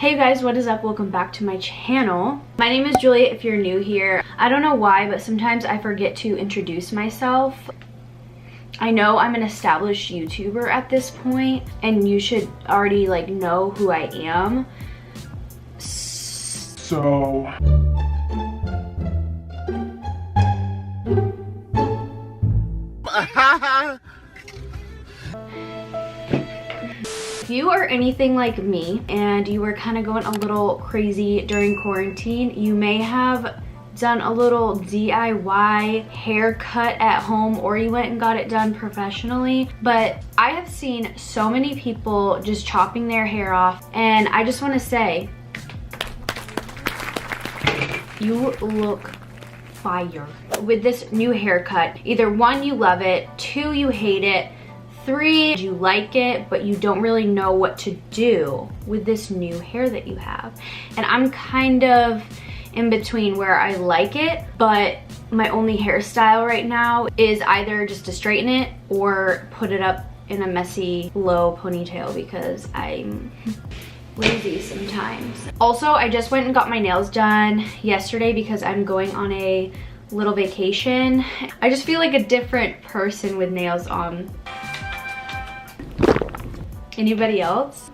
Hey you guys, what is up? Welcome back to my channel. My name is Julia if you're new here. I don't know why, but sometimes I forget to introduce myself. I know I'm an established YouTuber at this point, and you should already like know who I am. So... If you are anything like me and you were kind of going a little crazy during quarantine, you may have done a little DIY haircut at home, or you went and got it done professionally. But I have seen so many people just chopping their hair off, and I just want to say, you look fire with this new haircut. Either one, you love it, two, you hate it, three, you like it, but you don't really know what to do with this new hair that you have. And I'm kind of in between where I like it, but my only hairstyle right now is either just to straighten it or put it up in a messy low ponytail because I'm lazy sometimes. Also, I just went and got my nails done yesterday because I'm going on a little vacation. I just feel like a different person with nails on. Anybody else?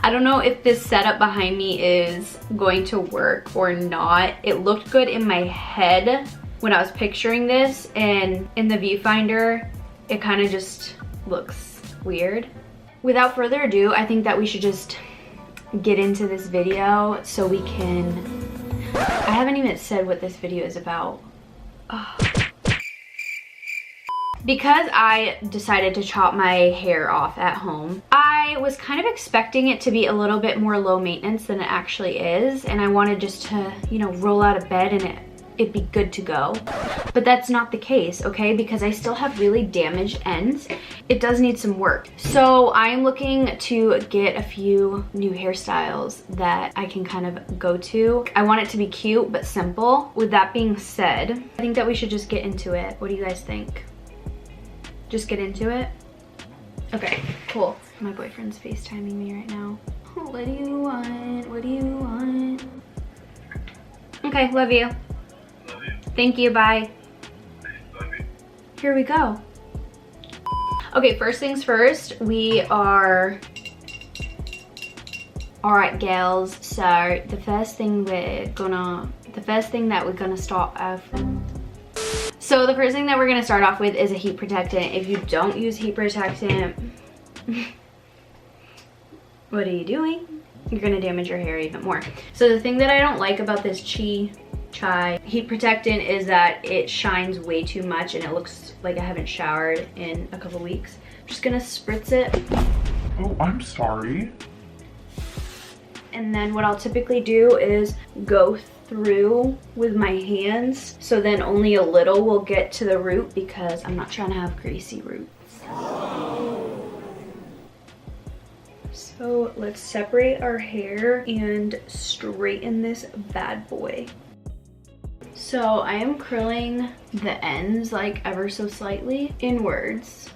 I don't know if this setup behind me is going to work or not. It looked good in my head when I was picturing this, and in the viewfinder, it kind of just looks weird. Without further ado, I think that we should just get into this video so we can... I haven't even said what this video is about. Oh. Because I decided to chop my hair off at home, I was kind of expecting it to be a little bit more low maintenance than it actually is, and I wanted just to, you know, roll out of bed and it'd be good to go. But that's not the case, okay? Because I still have really damaged ends. It does need some work. So I'm looking to get a few new hairstyles that I can kind of go to. I want it to be cute but simple. With that being said, I think that we should just get into it. What do you guys think? Just get into it? Okay, cool. My boyfriend's FaceTiming me right now. Oh, what do you want? What do you want? Okay, love you. Love you. Thank you, bye. Love you. Here we go. Okay, first things first, we are... Alright, gals, so the first thing that we're gonna start off. So the first thing that we're gonna start off with is a heat protectant. If you don't use heat protectant, what are you doing? You're gonna damage your hair even more. So the thing that I don't like about this Chai heat protectant is that it shines way too much and it looks like I haven't showered in a couple weeks. I'm just gonna spritz it. Oh, I'm sorry. And then what I'll typically do is go through with my hands, so then only a little will get to the root because I'm not trying to have greasy roots. So let's separate our hair and straighten this bad boy. So I am curling the ends like ever so slightly inwards.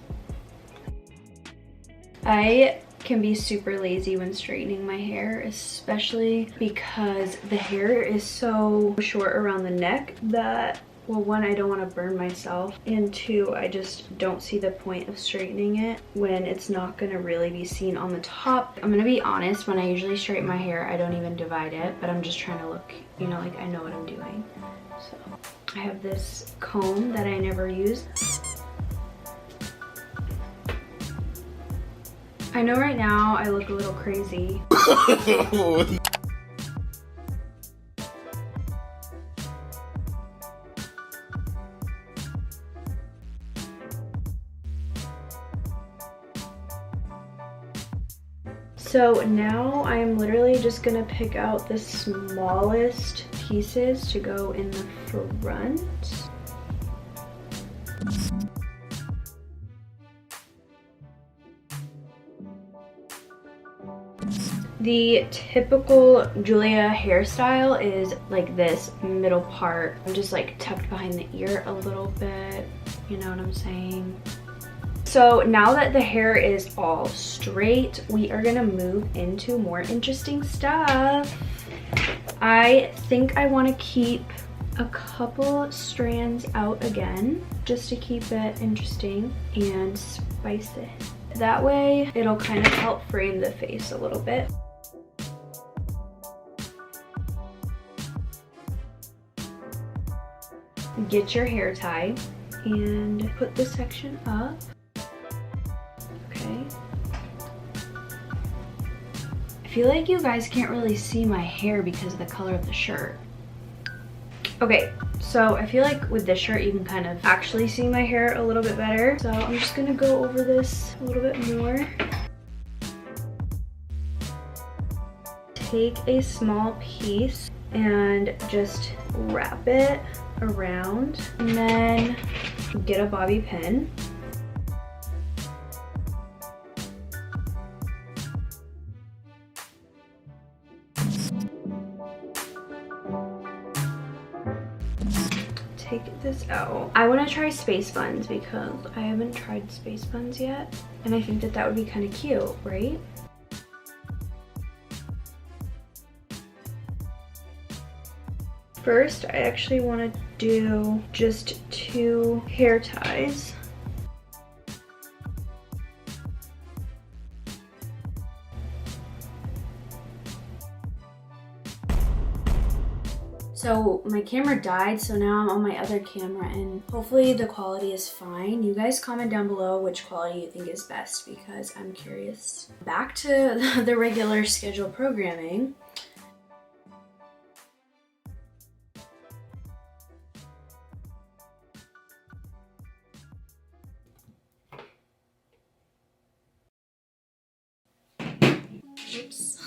I can be super lazy when straightening my hair, especially because the hair is so short around the neck that, well, one, I don't want to burn myself, and two, I just don't see the point of straightening it when it's not going to really be seen on the top. I'm going to be honest, when I usually straighten my hair, I don't even divide it, but I'm just trying to look, you know, like I know what I'm doing. So I have this comb that I never use. I know right now I look a little crazy. So now I'm literally just gonna pick out the smallest pieces to go in the front. The typical Julia hairstyle is like this middle part. I'm just like tucked behind the ear a little bit. You know what I'm saying? So now that the hair is all straight, we are gonna move into more interesting stuff. I think I want to keep a couple strands out again, just to keep it interesting and spice it. That way it'll kind of help frame the face a little bit. Get your hair tie and put this section up. Okay. I feel like you guys can't really see my hair because of the color of the shirt. Okay, so I feel like with this shirt you can kind of actually see my hair a little bit better. So I'm just gonna go over this a little bit more. Take a small piece and just wrap it around, and then get a bobby pin. Take this out. I want to try space buns because I haven't tried space buns yet, and I think that that would be kind of cute, right? First, I actually want to do just 2 hair ties. So my camera died, so now I'm on my other camera, and hopefully the quality is fine. You guys comment down below which quality you think is best because I'm curious. Back to the regular schedule programming. Oops.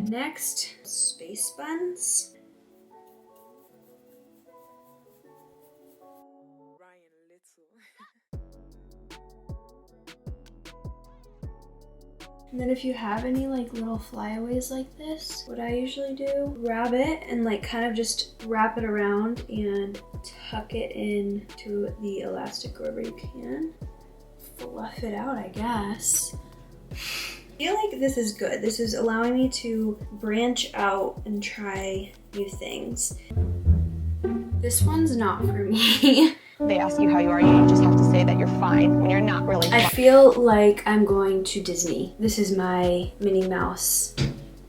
Next, space buns. And then if you have any like little flyaways like this, what I usually do, grab it and like kind of just wrap it around and tuck it in to the elastic wherever you can. Fluff it out, I guess. I feel like this is good. This is allowing me to branch out and try new things. This one's not for me. They ask you how you are, you just have to say that you're fine when you're not really fine. I feel like I'm going to Disney. This is my Minnie Mouse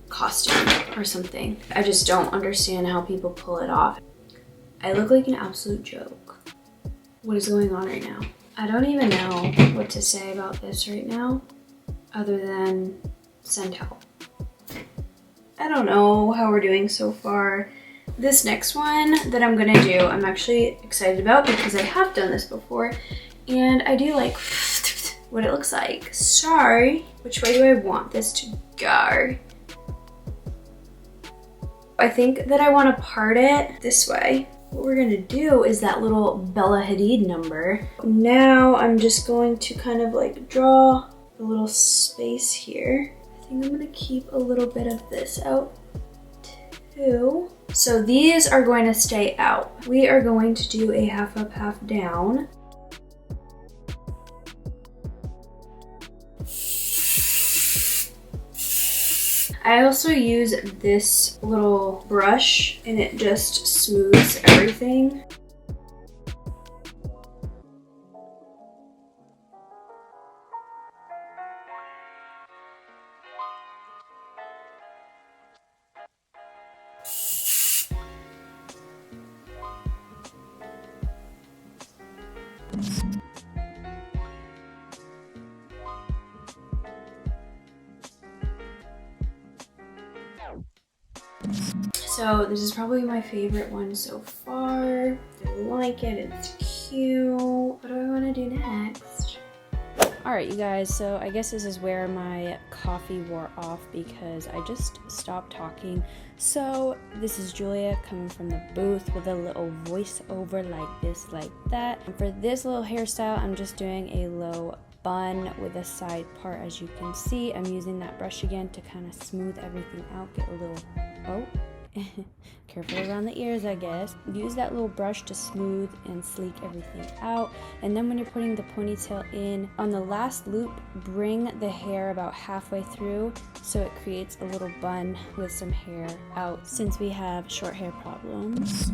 costume or something. I just don't understand how people pull it off. I look like an absolute joke. What is going on right now? I don't even know what to say about this right now, other than send help. I don't know how we're doing so far. This next one that I'm gonna do, I'm actually excited about because I have done this before and I do like what it looks like. So, which way do I want this to go? I think that I want to part it this way. What we're gonna do is that little Bella Hadid number. Now I'm just going to kind of like draw a little space here. I think I'm gonna keep a little bit of this out too. So these are going to stay out. We are going to do a half up, half down. I also use this little brush and it just smooths everything. So this is probably my favorite one so far. I like it, it's cute. What do I want to do next? Alright you guys, so I guess this is where my coffee wore off because I just stopped talking. So this is Julia coming from the booth with a little voiceover like this, like that. And for this little hairstyle, I'm just doing a low bun with a side part. As you can see, I'm using that brush again to kind of smooth everything out, get a little, oh, careful around the ears, I guess. Use that little brush to smooth and sleek everything out. And then when you're putting the ponytail in, on the last loop, bring the hair about halfway through so it creates a little bun with some hair out, since we have short hair problems.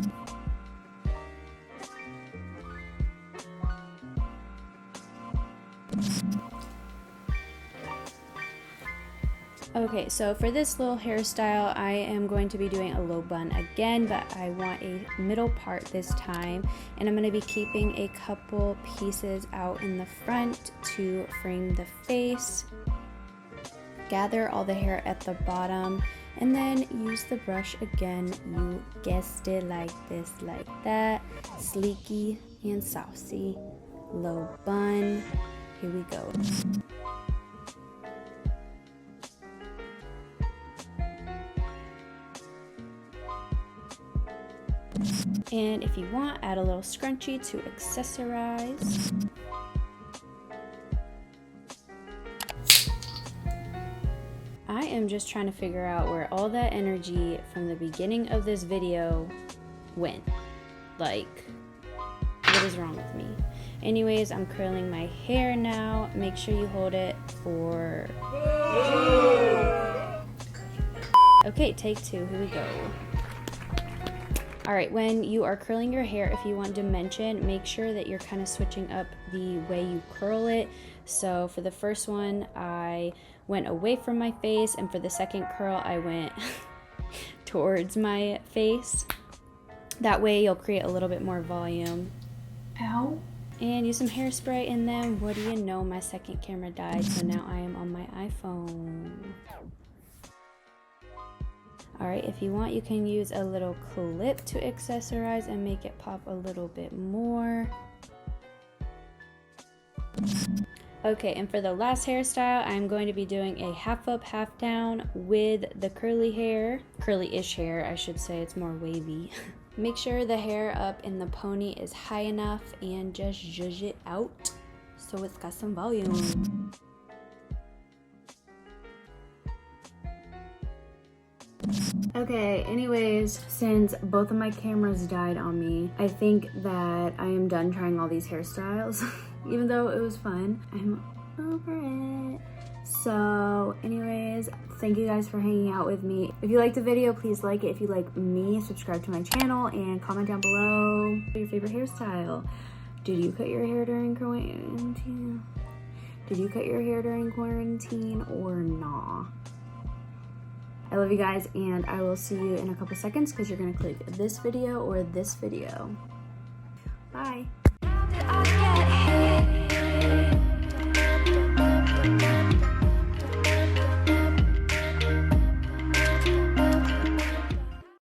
Okay, so for this little hairstyle, I am going to be doing a low bun again, but I want a middle part this time, and I'm going to be keeping a couple pieces out in the front to frame the face. Gather all the hair at the bottom, and then use the brush again. You guessed it, like this, like that. Sleeky and saucy. Low bun. Here we go. And if you want, add a little scrunchie to accessorize. I am just trying to figure out where all that energy from the beginning of this video went. Like, what is wrong with me? Anyways, I'm curling my hair now. Make sure you hold it for... Okay, take 2, here we go. Alright, when you are curling your hair, if you want dimension, make sure that you're kind of switching up the way you curl it. So for the first one, I went away from my face, and for the second curl, I went towards my face. That way you'll create a little bit more volume. Ow. And use some hairspray, and then what do you know, my second camera died, so now I am on my iPhone. Alright, if you want, you can use a little clip to accessorize and make it pop a little bit more. Okay, and for the last hairstyle, I'm going to be doing a half up, half down with the curly hair. Curly-ish hair, I should say, it's more wavy. Make sure the hair up in the pony is high enough and just zhuzh it out so it's got some volume. Okay, anyways, since both of my cameras died on me, I think that I am done trying all these hairstyles. Even though it was fun, I'm over it. So anyways, thank you guys for hanging out with me. If you liked the video, please like it. If you like me, subscribe to my channel and comment down below your favorite hairstyle. Did you cut your hair during quarantine? Did you cut your hair during quarantine or nah? I love you guys, and I will see you in a couple seconds because you're gonna click this video or this video. Bye.